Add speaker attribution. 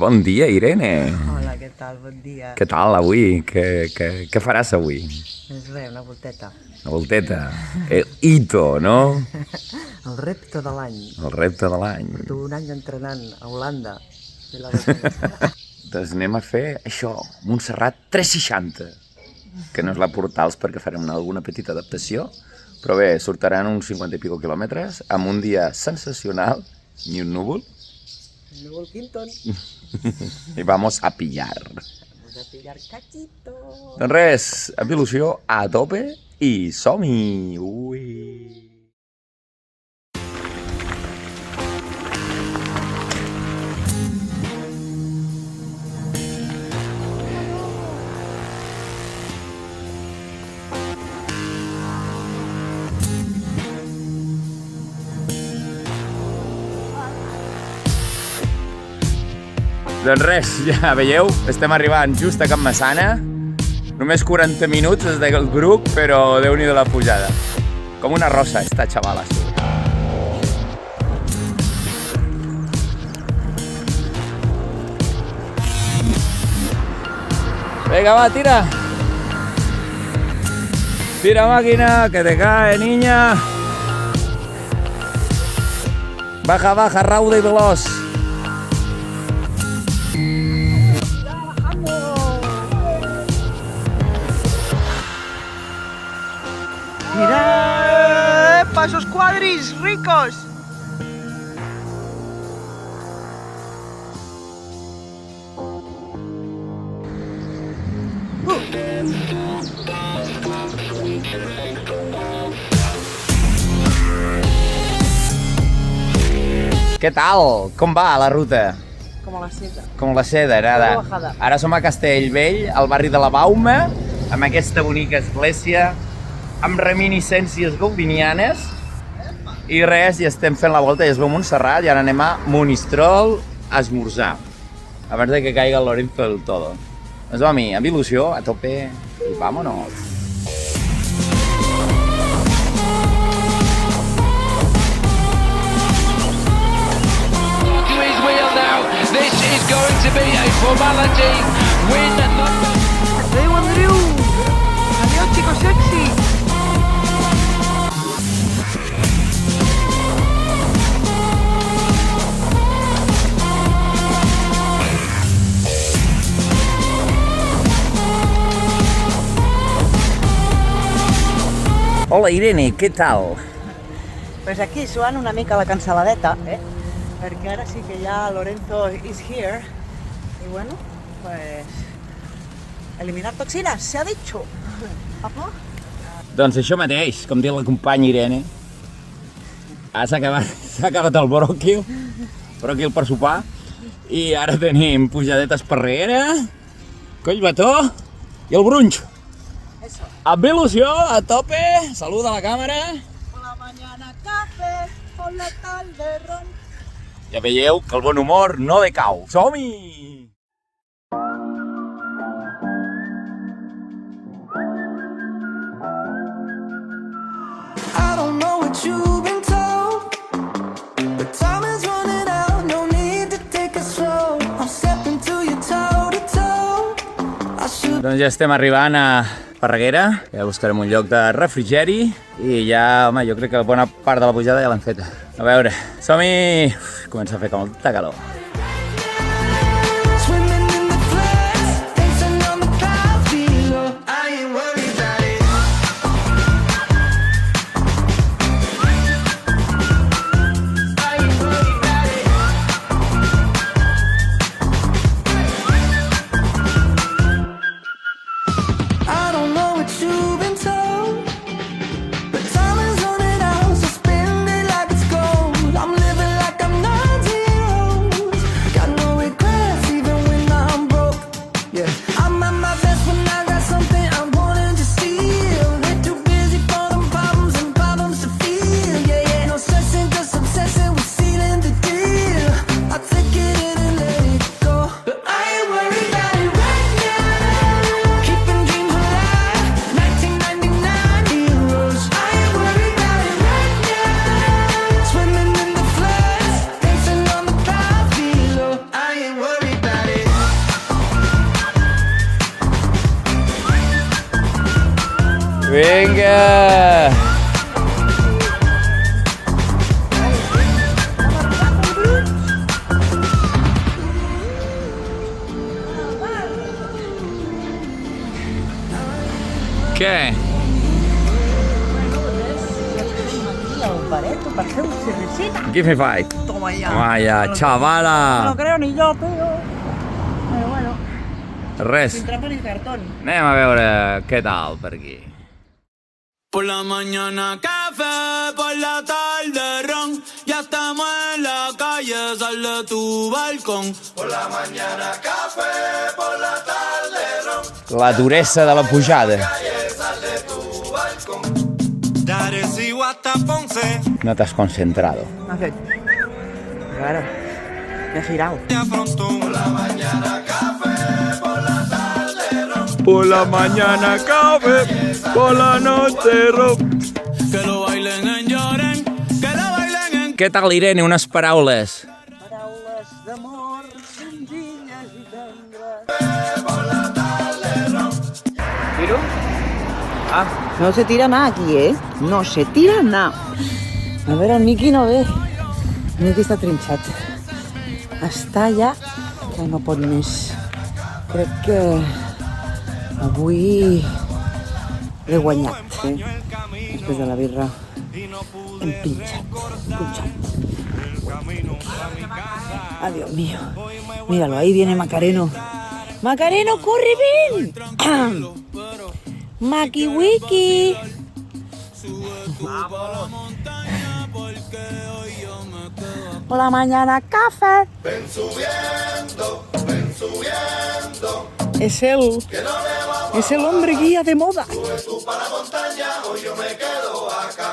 Speaker 1: Bon dia, Irene.
Speaker 2: Hola, què tal? Bon dia.
Speaker 1: Què tal avui? Què faràs avui?
Speaker 2: És res, una volteta.
Speaker 1: Una volteta. El hito, no?
Speaker 2: El repte de l'any.
Speaker 1: El repte de l'any.
Speaker 2: Porto un any entrenant a Holanda. I la volteta.
Speaker 1: Doncs anem a fer això, Montserrat 360, que no és la Portals perquè farem alguna petita adaptació, però bé, sortiran uns 50 i pico quilòmetres amb un dia sensacional, ni un núvol,
Speaker 2: Núvol Quinton.
Speaker 1: i vamos a pillar.
Speaker 2: Vamos a pillar cachito.
Speaker 1: Doncs res, amb il·lusió a tope i som-hi! Ui! Doncs res, ja veieu, estem arribant just a Can Massana. Només 40 minuts des del Bruc, però déu-n'hi-do la pujada. Com una rosa, esta xavala. Venga, va, tira. Tira, máquina, que te cae, niña. Baja, baja, rauda y veloz.
Speaker 2: ¡Mira! ¡Pasos cuadris ricos!
Speaker 1: Què tal? Com va la ruta?
Speaker 2: Como la seda.
Speaker 1: Com la seda, nada.
Speaker 2: Bajada.
Speaker 1: Ara som a Castellvell, al barri de la Bauma, amb aquesta bonica església, amb reminiscències gaudinianes, i res, i estem fent la volta, ja es veu Montserrat, i ara anem a Monistrol a esmorzar, abans de que caiga el Lorenzo del todo. Doncs som-hi, amb il·lusió, a tope, i vámonos!
Speaker 3: This is going to be a formality. Win number.
Speaker 2: ¡Adeu, Andreu! ¡Adiós, chico sexy!
Speaker 1: Hola Irene, què tal?
Speaker 2: Pues aquí suant una mica la cansaladeta, perquè ara sí que ja Lorenzo is here. Y bueno, pues... eliminar toxinas, se ha dicho. Apa?
Speaker 1: Doncs això mateix, com diu la companya Irene. S'ha acabat el bròquil per sopar, i ara tenim pujadetes per darrere, collbató i el brunch.
Speaker 2: Eso.
Speaker 1: Amb il·lusió, a tope, saluda a la càmera.
Speaker 2: Por la mañana café, por la tarde ron.
Speaker 1: Ja veieu que el bon humor no decau. Som-hi!
Speaker 4: I don't know what you've been told, but time is running out, no need to take it slow. I'm stepping to you toe to toe. I should.
Speaker 1: Doncs ja estem arribant a Parreguera, ja buscarem un lloc de refrigeri i ja, home, jo crec que bona part de la pujada ja l'hem feta. A veure, som-hi! Comença a fer com molta calor.
Speaker 4: Swimming in the floods, dancing on the clouds below. I ain't worried about it. I ain't worried about it. I don't know what you've been told, but time is running out, so spend it like it's gold. I'm living like I'm 9 years old. Got no regrets even when I'm broke. Yeah, I'm at my best when I got something I'm wanting to steal. They're too busy for them problems and problems to feel. Yeah, yeah, no stressing, just obsessing with sealing the deal. I take it in and let it go, but I ain't worried about it right now. Keeping dreams alive, 1999 heroes. I ain't worried about it right now. Swimming in the floods, dancing on the clouds below. I ain't worried about it.
Speaker 1: Vinga! Què?
Speaker 2: El bareto per fer una cervecita.
Speaker 1: Give me five.
Speaker 2: Toma ya.
Speaker 1: Vaya,
Speaker 2: No lo
Speaker 1: xavala!
Speaker 2: creo ni yo, tío. Pero bueno,
Speaker 1: Res.
Speaker 2: sin trampa ni cartón.
Speaker 1: Anem a veure què tal per aquí.
Speaker 5: Por la mañana café, por la tarde ron. Ya estamos en la calle, sal de tu balcón. Por la mañana café, por la tarde ron.
Speaker 1: La duresa de la pujada.
Speaker 5: Sal de tu balcón. De Arecibo hasta Ponce.
Speaker 1: No t'has concentrado.
Speaker 2: Me ha fet. Claro. Me ha girado.
Speaker 5: Te afrontó. Por la mañana café, por la tarde ron.
Speaker 1: Por la mañana café, por la noche rock.
Speaker 5: Que lo bailen en Lloren, que lo bailen en...
Speaker 1: Què tal, Irene? Unes paraules.
Speaker 2: Paraules d'amor senzilles i tendres.
Speaker 1: Tiro? Ah.
Speaker 2: No se tira nada aquí, ¿eh? No se tira nada. A veure, el Miqui no ve. El Miqui està trinxat. Està ja que no pot més. Crec que avui l'he guanyat, eh? Després de la birra hem pinxat. Ah, Dios mío. Míralo, ahí viene Macareno. ¡Macareno, corre, ven! Maki Wiki. Por la mañana café.
Speaker 5: Ven subiendo, ven subiendo.
Speaker 2: Es el hombre guía de moda.
Speaker 5: Sube tú para la montaña o yo me quedo acá.